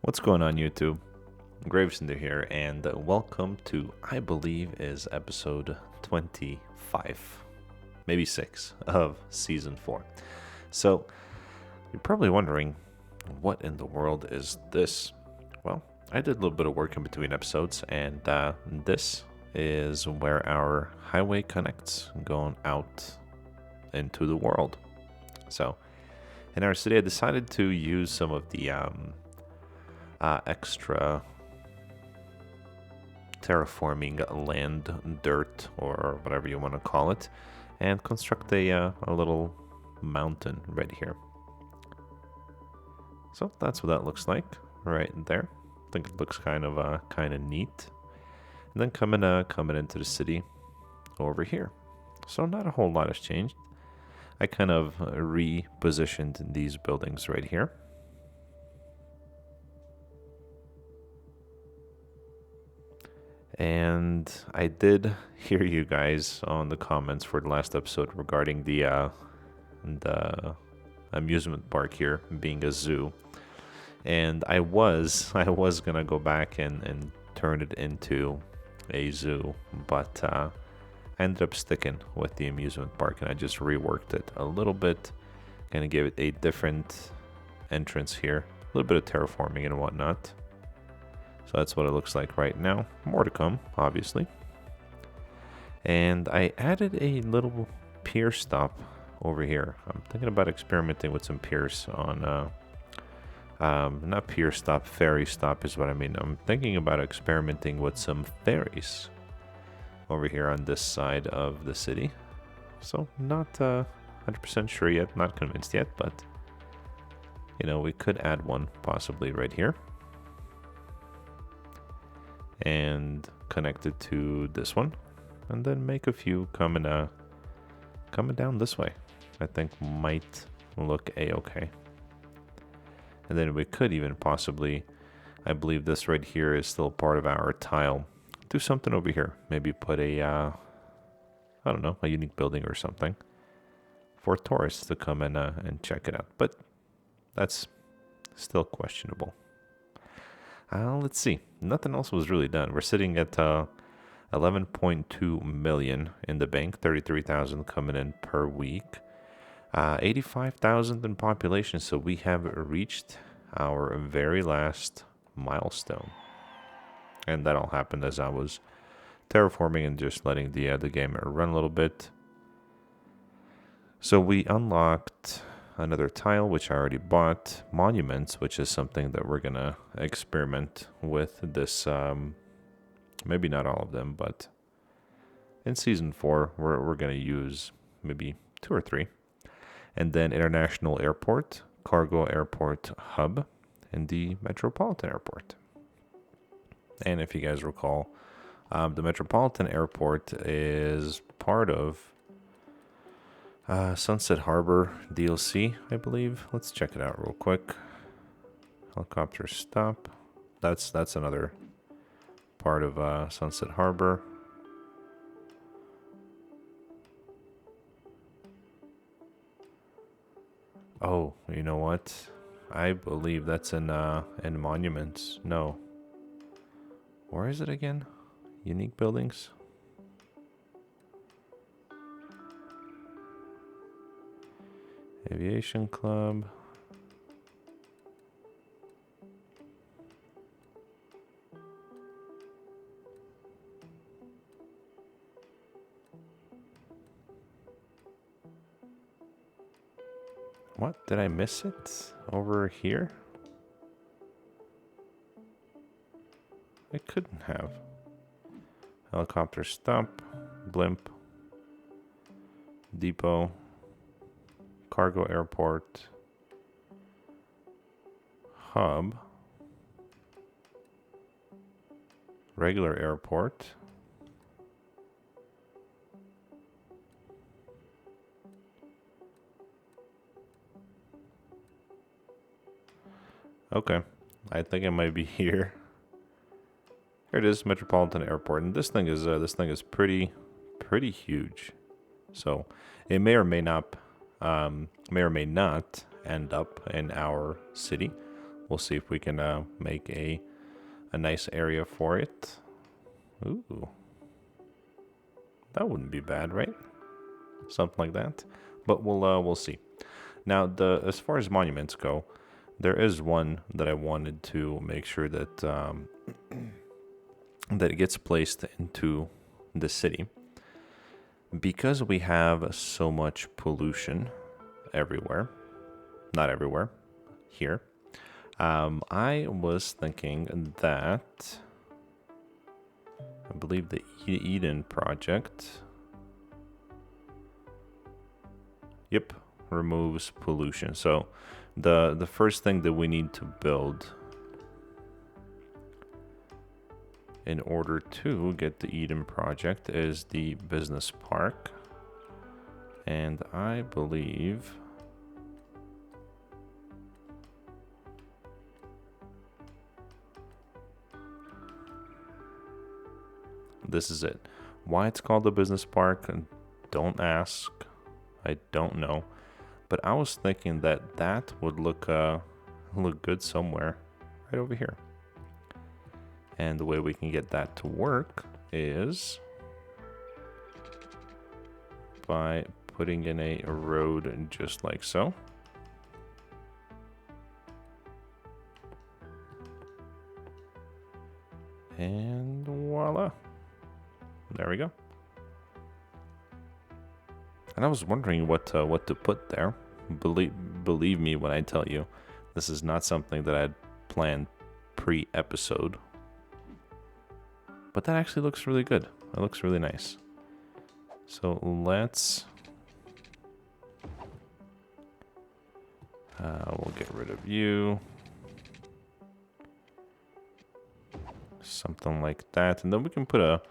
What's going on, YouTube? GraveCinder here, and welcome to, I believe, is episode 25, maybe 6 of season 4. So, you're probably wondering, what in the world is this? Well, I did a little bit of work in between episodes, and this is where our highway connects, going out into the world. So, in our city, I decided to use some of the extra terraforming land, dirt, or whatever you want to call it, and construct a little mountain right here. So that's what that looks like right there. I think it looks kind of neat. And then coming into the city over here. So not a whole lot has changed. I kind of repositioned these buildings right here. And I did hear you guys on the comments for the last episode regarding the amusement park here being a zoo. And I was gonna go back and turn it into a zoo, but I ended up sticking with the amusement park, and I just reworked it a little bit, kind of gave it a different entrance here, a little bit of terraforming and whatnot. So that's what it looks like right now. More to come, obviously. And I added a little pier stop over here. I'm thinking about experimenting with some piers on, not pier stop, ferry stop is what I mean. I'm thinking about experimenting with some ferries over here on this side of the city. So not 100% sure yet, not convinced yet, but you know, we could add one possibly right here. And connect it to this one, and then make a few coming down this way. I think might look a-okay. And then we could even possibly, I believe this right here is still part of our tile, do something over here. Maybe put a I don't know, a unique building or something for tourists to come in and check it out, but that's still questionable. Let's see. Nothing else was really done. We're sitting at 11.2 million in the bank, 33,000 coming in per week, 85,000 in population. So we have reached our very last milestone, and that all happened as I was terraforming and just letting the game run a little bit. So we unlocked another tile, which I already bought, monuments, which is something that we're gonna experiment with this, maybe not all of them, but in season 4 we're gonna use maybe 2 or 3. And then international airport, cargo airport hub, and the metropolitan airport. And if you guys recall, the metropolitan airport is part of Sunset Harbor DLC, I believe. Let's check it out real quick. Helicopter stop. That's another part of Sunset Harbor. Oh, you know what? I believe that's in Monuments. No. Where is it again? Unique buildings. Aviation Club. What? Did I miss it? Over here? I couldn't have. Helicopter stop. Blimp. Depot. Cargo airport, hub, regular airport, okay, I think I might be here. Here it is, Metropolitan Airport, and this thing is pretty huge. So it may or may not end up in our city. we'll see if we can make a nice area for it. Ooh, that wouldn't be bad, right? Something like that. But we'll see. Now, as far as monuments go, there is one that I wanted to make sure that that it gets placed into the city, because we have so much pollution everywhere. Not everywhere. Here. I was thinking that I believe the Eden project, yep, removes pollution. So the first thing that we need to build in order to get the Eden project is the business park. And I believe this is it. Why it's called the business park, don't ask. I don't know. But I was thinking that that would look good somewhere right over here. And the way we can get that to work is by putting in a road just like so. And voila. There we go. And I was wondering what to put there. Believe me when I tell you, this is not something that I'd planned pre-episode. But that actually looks really good. It looks really nice. So let's... we'll get rid of you. Something like that. And then we can put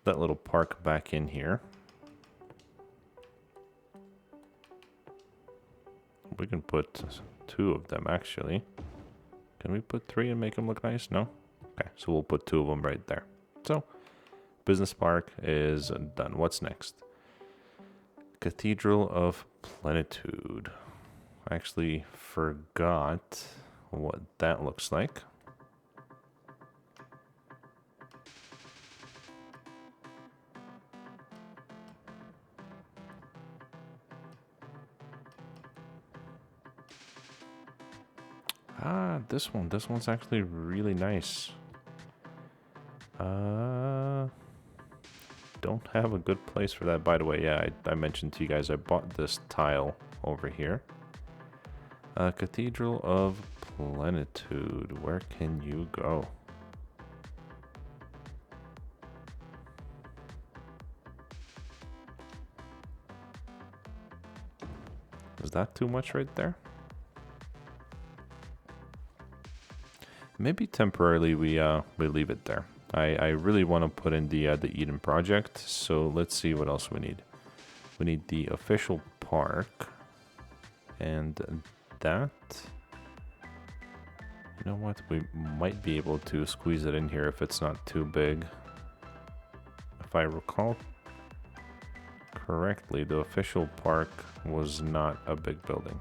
that little park back in here. We can put 2 of them, actually. Can we put 3 and make them look nice? No? Okay, so we'll put 2 of them right there. So, business park is done. What's next? Cathedral of Plenitude. I actually forgot what that looks like. Ah, this one. This one's actually really nice. Don't have a good place for that. By the way, yeah, I mentioned to you guys I bought this tile over here. Cathedral of Plenitude. Where can you go? Is that too much right there? Maybe temporarily we leave it there. I really want to put in the Eden project, so let's see what else we need. We need the official park, and that, you know what, we might be able to squeeze it in here if it's not too big. If I recall correctly, the official park was not a big building.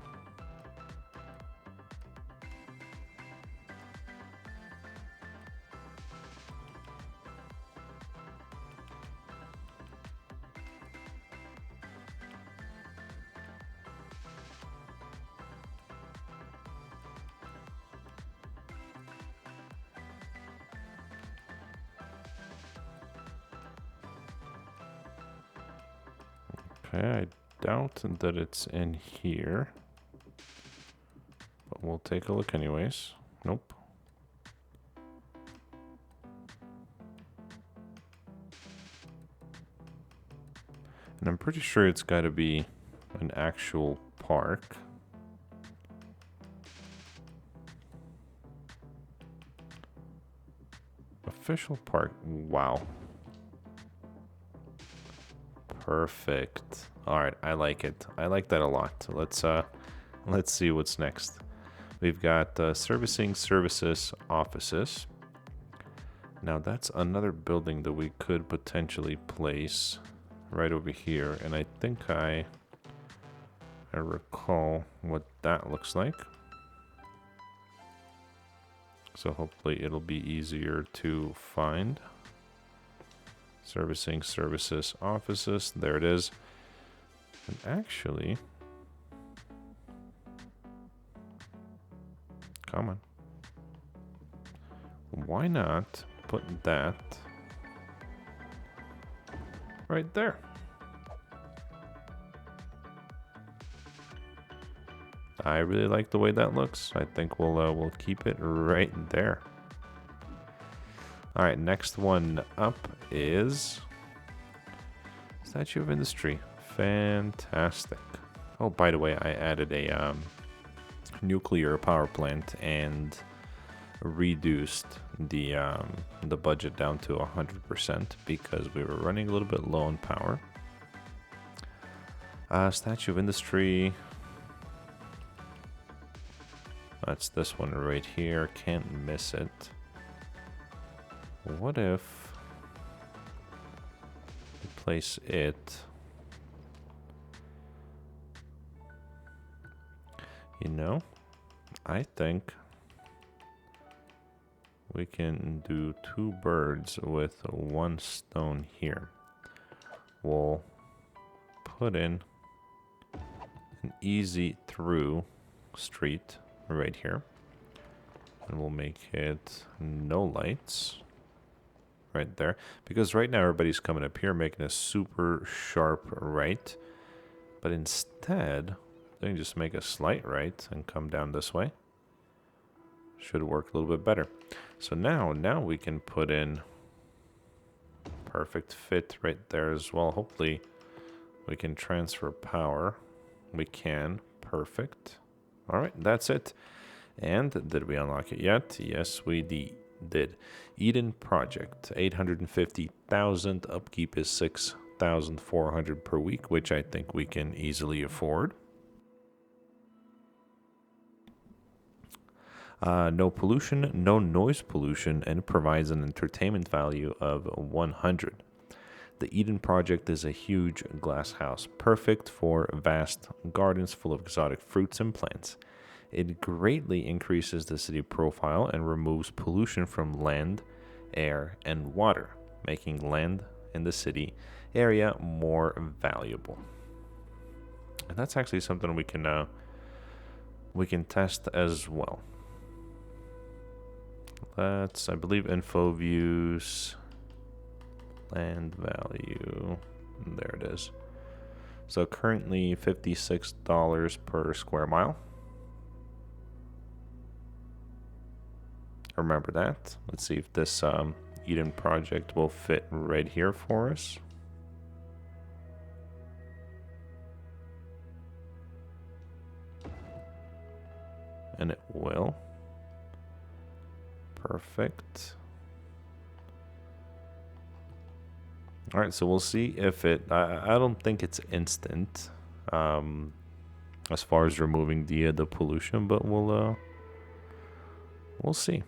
Okay, I doubt that it's in here, but we'll take a look anyways. Nope. And I'm pretty sure it's got to be an actual park. Official park. Wow. Perfect. All right, I like it. I like that a lot. Let's see what's next. We've got servicing services offices. Now that's another building that we could potentially place right over here, and I think I recall what that looks like. So hopefully it'll be easier to find. Servicing, services, offices. There it is. And actually, come on. Why not put that right there? I really like the way that looks. I think we'll keep it right there. All right, next one up is Statue of Industry. Fantastic. Oh, by the way, I added a nuclear power plant and reduced the budget down to 100% because we were running a little bit low on power. Statue of Industry. That's this one right here. Can't miss it. What if we place it? You know, I think we can do 2 birds with 1 stone here. We'll put in an easy through street right here. And we'll make it no lights right there. Because right now everybody's coming up here making a super sharp right. But instead, they can just make a slight right and come down this way. Should work a little bit better. So now we can put in perfect fit right there as well. Hopefully we can transfer power. We can. Perfect. All right, that's it. And did we unlock it yet? Yes, we did. Eden Project, 850,000. Upkeep is 6,400 per week, which I think we can easily afford. No pollution, no noise pollution, and provides an entertainment value of 100. The Eden Project is a huge glass house, perfect for vast gardens full of exotic fruits and plants. It greatly increases the city profile and removes pollution from land, air, and water, making land in the city area more valuable. And that's actually something we can test as well. Let's, I believe, info views, land value. There it is. So currently $56 per square mile. Remember that. Let's see if this Eden project will fit right here for us. And it will. Perfect. All right, so we'll see if it. I don't think it's instant, as far as removing the pollution, but we'll see.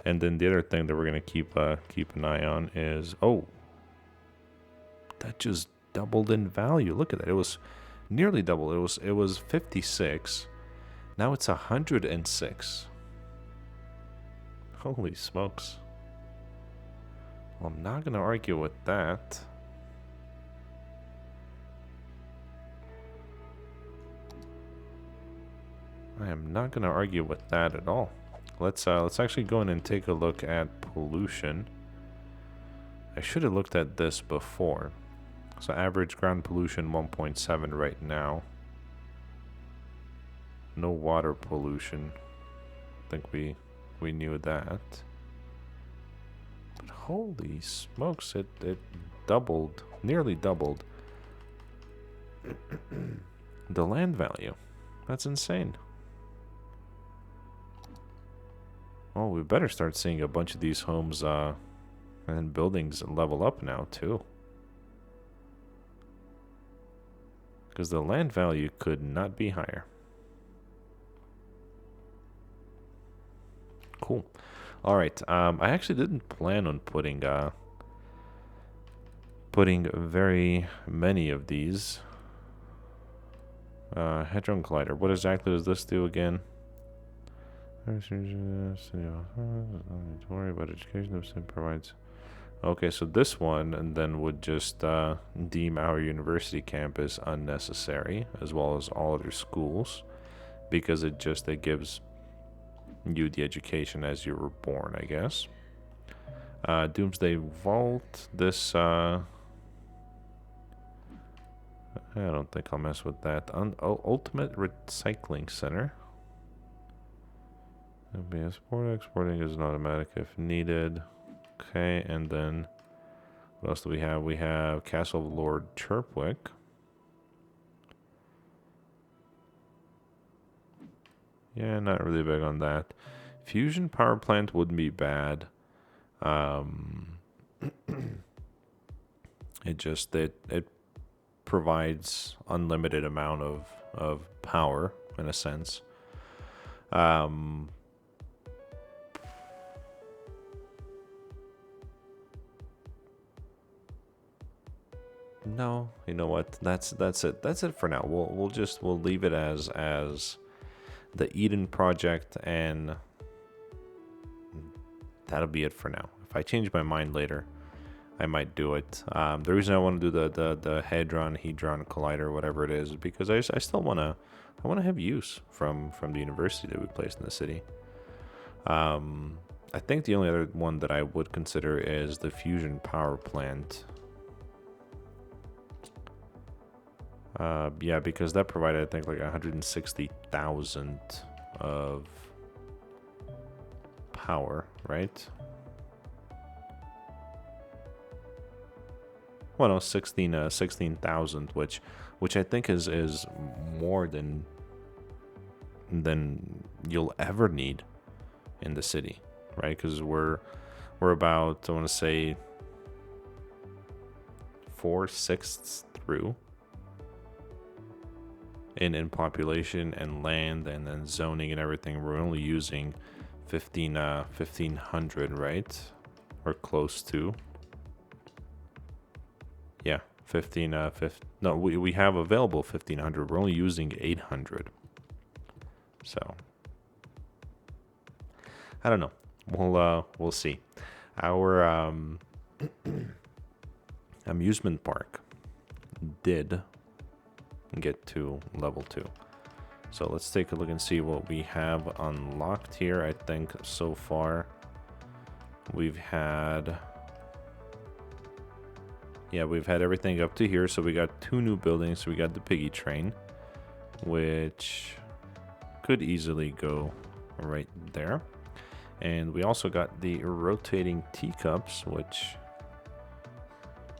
And then the other thing that we're gonna keep an eye on is that just doubled in value. Look at that. It was nearly double. It was 56. Now it's 106. Holy smokes. Well, I'm not going to argue with that. I am not going to argue with that at all. Let's actually go in and take a look at pollution. I should have looked at this before. So average ground pollution 1.7 right now. No water pollution. I think we knew that. But holy smokes, it doubled, nearly doubled the land value. That's insane. Oh, we better start seeing a bunch of these homes and buildings level up now too. Because the land value could not be higher. Cool. All right. I actually didn't plan on putting very many of these. Hadron Collider. What exactly does this do again? Don't need to worry about education. The city provides. Okay, so this one and then would just deem our university campus unnecessary, as well as all other schools, because it gives you the education as you were born, I guess. Doomsday Vault. This I don't think I'll mess with that. Ultimate Recycling Center. Exporting is an automatic if needed. Okay, and then what else do we have? We have Castle of Lord Chirpwick. Yeah, not really big on that. Fusion power plant wouldn't be bad. It provides unlimited amount of power in a sense. No, you know what? That's it. That's it for now. We'll leave it as the Eden project, and that'll be it for now. If I change my mind later, I might do it. The reason I want to do the Hadron Collider, whatever it is because I still want to have use from the university that we placed in the city. I think the only other one that I would consider is the fusion power plant. Yeah, because that provided, I think, like 160,000 of power, right? Well, no, 16,000, which I think is more than you'll ever need in the city, right? Because we're about, I want to say, 4/6 through in population and land and then zoning and everything. We're only using 1,500, right? Or close to. Yeah, 15. No, we have available 1,500. We're only using 800. So I don't know. We'll see. Our amusement park did get to level 2. So let's take a look and see what we have unlocked here. I think so far we've had everything up to here. So we got 2 new buildings. So we got the piggy train, which could easily go right there. And we also got the rotating teacups, which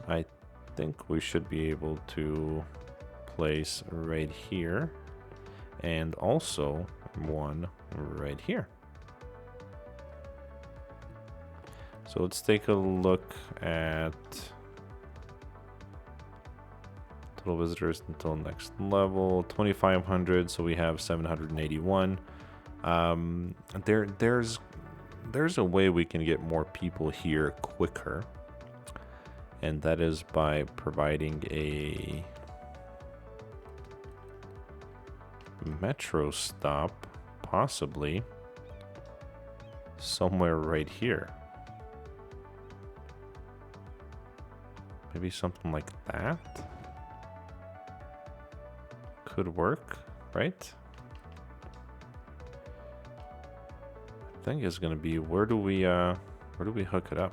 I think we should be able to place right here, and also one right here. So let's take a look at total visitors until next level, 2,500. So we have 781. There's a way we can get more people here quicker, and that is by providing a metro stop, possibly somewhere right here. Maybe something like that could work, right? I think it's gonna be, where do we hook it up?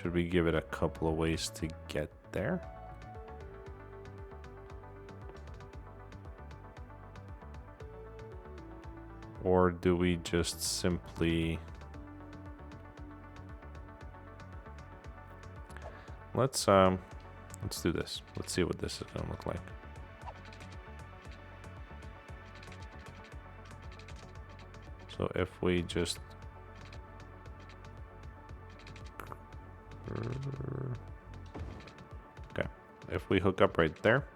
Should we give it a couple of ways to get there? Or do we just simply... Let's do this. Let's see what this is gonna look like. So if we just... Okay, if we hook up right there,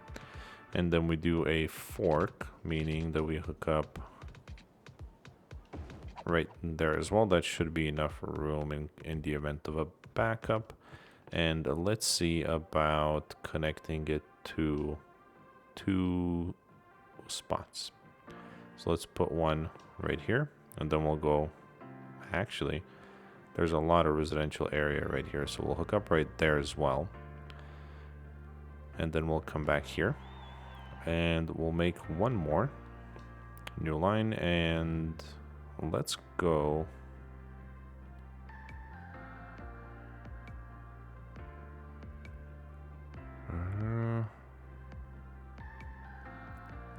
and then we do a fork, meaning that we hook up right there as well, that should be enough room in the event of a backup. And let's see about connecting it to 2 spots. So let's put one right here, and then we'll go. Actually, there's a lot of residential area right here, so we'll hook up right there as well. And then we'll come back here, and we'll make one more new line, and let's go.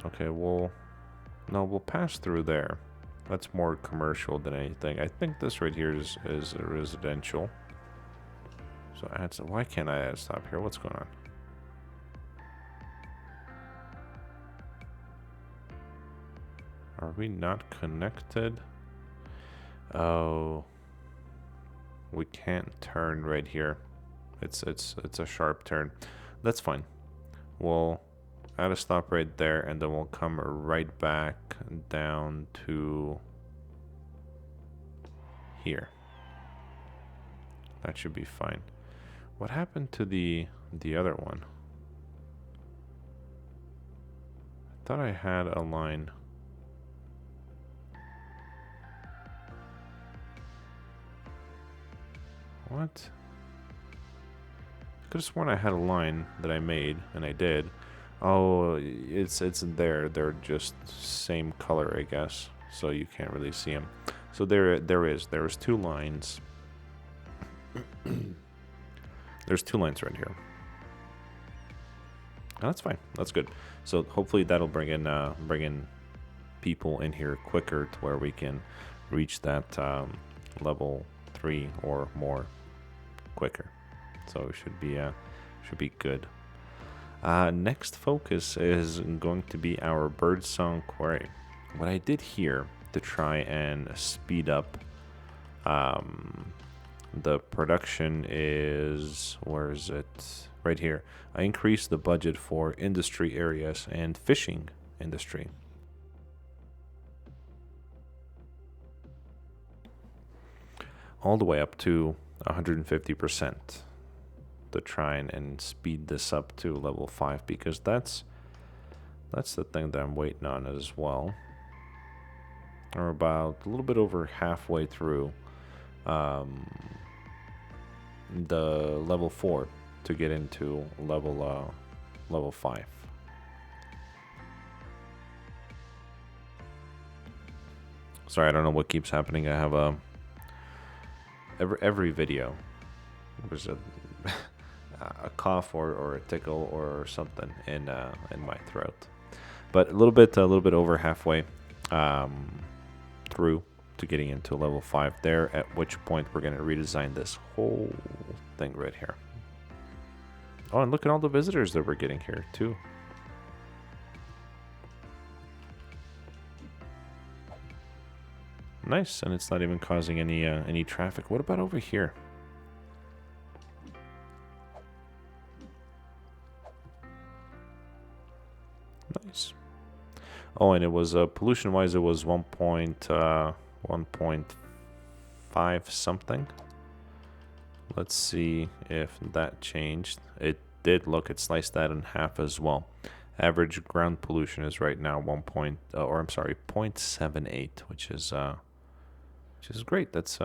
Okay, we'll pass through there. That's more commercial than anything. I think this right here is a residential. So why can't I add a stop here? What's going on? Are we not connected? Oh, we can't turn right here. It's a sharp turn. That's fine. We'll add a stop right there, and then we'll come right back down to here. That should be fine. What happened to the other one? I thought I had a line. What? I could have sworn I had a line that I made, and I did. Oh, it's there. They're just same color, I guess. So you can't really see them. So there's two lines. There's two lines right here. Oh, that's fine. That's good. So hopefully that'll bring in people in here quicker to where we can reach that level 3 or more quicker. So it should be good. Next focus is going to be our birdsong quarry. What I did here to try and speed up the production is, where is it? Right here. I increased the budget for industry areas and fishing industry. All the way up to 150% to try and speed this up to level 5, because that's the thing that I'm waiting on as well. We're about a little bit over halfway through the level 4 to get into level 5. Sorry, I don't know what keeps happening. I have every video there's a cough or a tickle or something in my throat. But a little bit over halfway through to getting into level 5 there, at which point we're going to redesign this whole thing right here. Oh, and look at all the visitors that we're getting here too. Nice, and it's not even causing any traffic. What about over here? Nice. Oh, and it was pollution-wise, it was 1.5 something. Let's see if that changed. It did. Look, it sliced that in half as well. Average ground pollution is right now 0.78, which is great. That's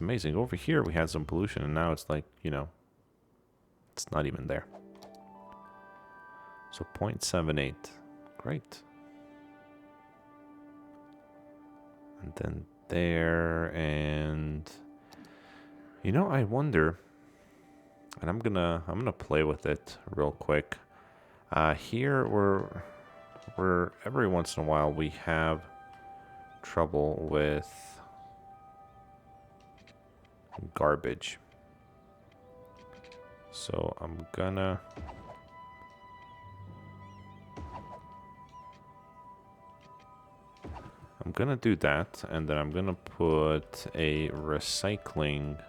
amazing. Over here we had some pollution, and now it's like, it's not even there. So 0.78, great. And then there, and I wonder, and I'm gonna play with it real quick. Here we're every once in a while we have trouble with garbage. So I'm gonna do that, and then I'm gonna put a recycling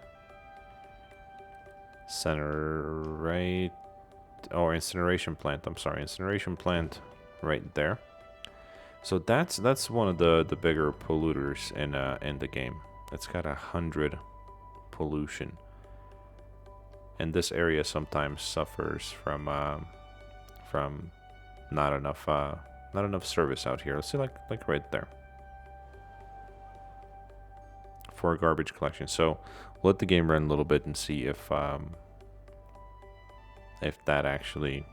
center right, or incineration plant. I'm sorry, incineration plant right there. So that's one of the bigger polluters in the game. It's got 100 pollution, and this area sometimes suffers from not enough Not enough service out here. Let's see, like right there. For a garbage collection. So we'll let the game run a little bit and see if that actually,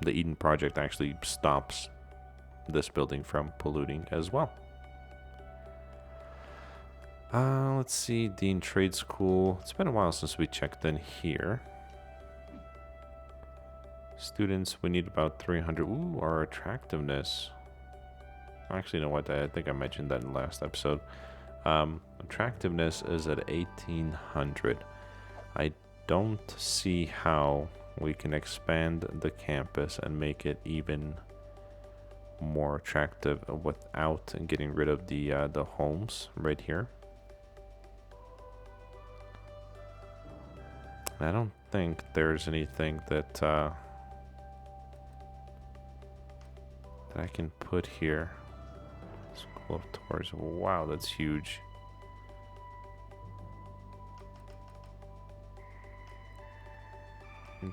the Eden project actually stops this building from polluting as well. Let's see, Dean Trade School. It's been a while since we checked in here. Students, we need about 300. Ooh, our attractiveness. Actually, you know what? I think I mentioned that in the last episode. Attractiveness is at 1800. I don't see how we can expand the campus and make it even more attractive without getting rid of the homes right here. I don't think there's anything that I can put here. School of Tours. Wow, that's huge.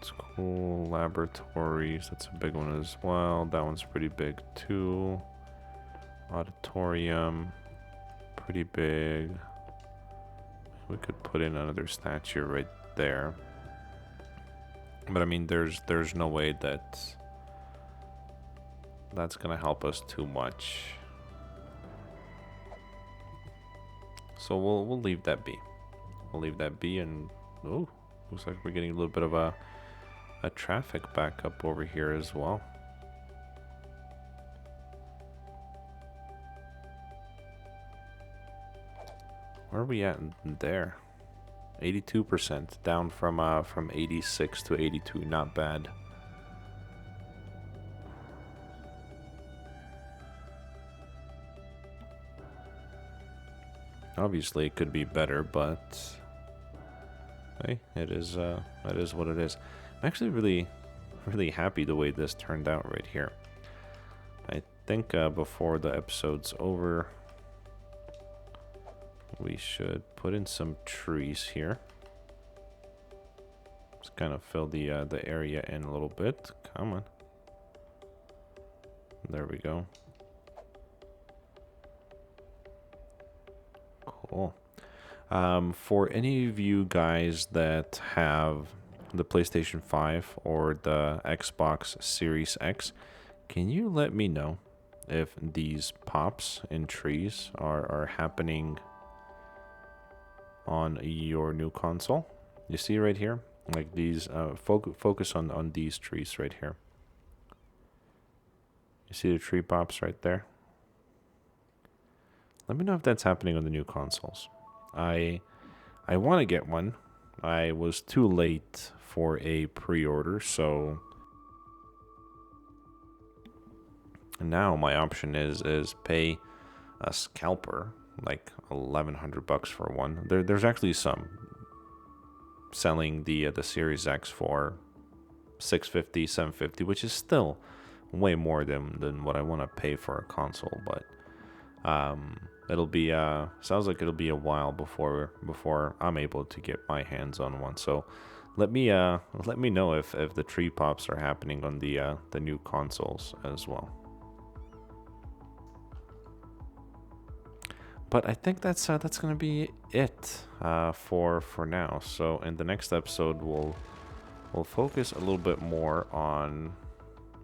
School laboratories. That's a big one as well. That one's pretty big too. Auditorium. Pretty big. We could put in another statue right there. But I mean, there's no way that that's gonna help us too much. So we'll leave that be. We'll leave that be, and oh, looks like we're getting a little bit of a traffic backup over here as well. Where are we at there? 82%, down from 86 to 82. Not bad. Obviously, it could be better, but hey, it is what it is. I'm actually really happy the way this turned out right here. I think before the episode's over, we should put in some trees here. Just kind of fill the area in a little bit. Come on. There we go. Cool. For any of you guys that have the PlayStation 5 or the Xbox Series X, can you let me know if these pops in trees are happening on your new console? You see right here, like these, focus on these trees right here. You see the tree pops right there? Let me know if that's happening on the new consoles. I want to get one. I was too late for a pre-order, so now my option is pay a scalper, like $1,100 for one. There's actually some selling the Series X for $650, $750, which is still way more than what I want to pay for a console, but it'll be sounds like it'll be a while before I'm able to get my hands on one. So let me know if the tree pops are happening on the new consoles as well. But I think that's gonna be it for now. So in the next episode, we'll focus a little bit more on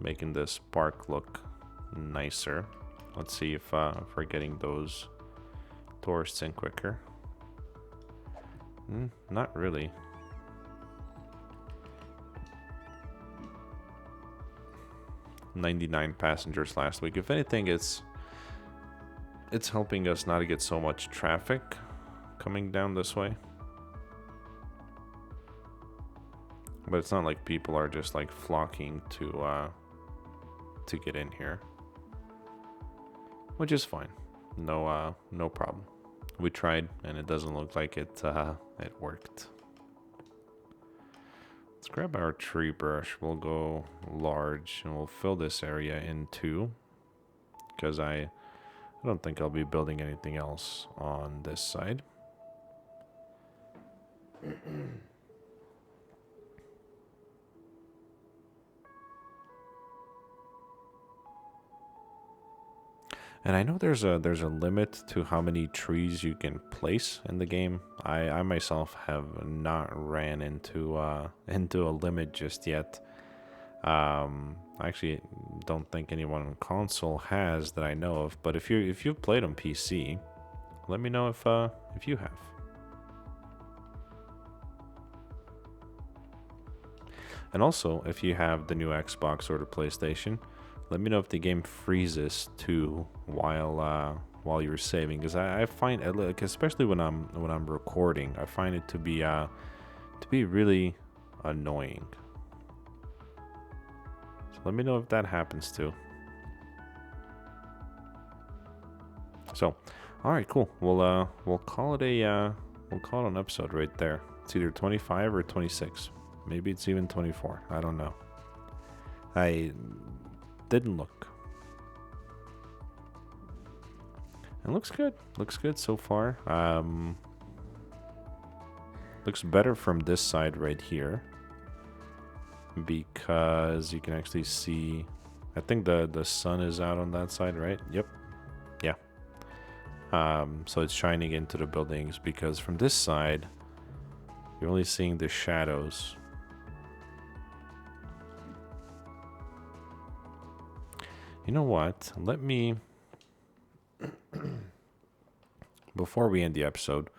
making this park look nicer. Let's see if we're getting those tourists in quicker. Not really. $99 passengers last week. If anything, it's helping us not to get so much traffic coming down this way. But it's not like people are just like flocking to get in here, which is fine. No problem. We tried, and it doesn't look like it worked. Let's grab our tree brush. We'll go large, and we'll fill this area in too, because I don't think I'll be building anything else on this side. And I know there's a limit to how many trees you can place in the game. I myself have not ran into into a limit just yet. I actually don't think anyone on console has that I know of. But if you've played on PC, let me know if you have. And also, if you have the new Xbox or the PlayStation, let me know if the game freezes too while you're saving, because I find like, especially when I'm recording, I find it to be really annoying. So let me know if that happens too. So, all right, cool. We'll call it an episode right there. It's either 25 or 26. Maybe it's even 24. I don't know. I didn't look. It looks good. Looks good so far. Looks better from this side right here, because you can actually see. I think the sun is out on that side, right? Yep. Yeah. So it's shining into the buildings, because from this side, you're only seeing the shadows. You know what? Let me, before we end the episode,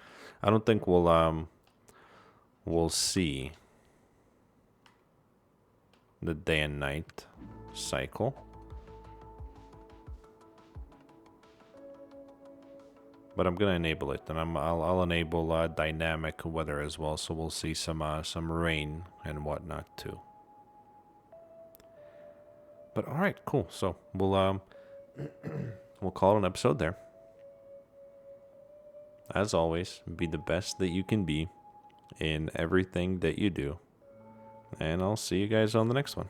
I don't think we'll see the day and night cycle. But I'm gonna enable it, and I'll enable dynamic weather as well, so we'll see some rain and whatnot too. But all right, cool. So we'll call it an episode there. As always, be the best that you can be in everything that you do, and I'll see you guys on the next one.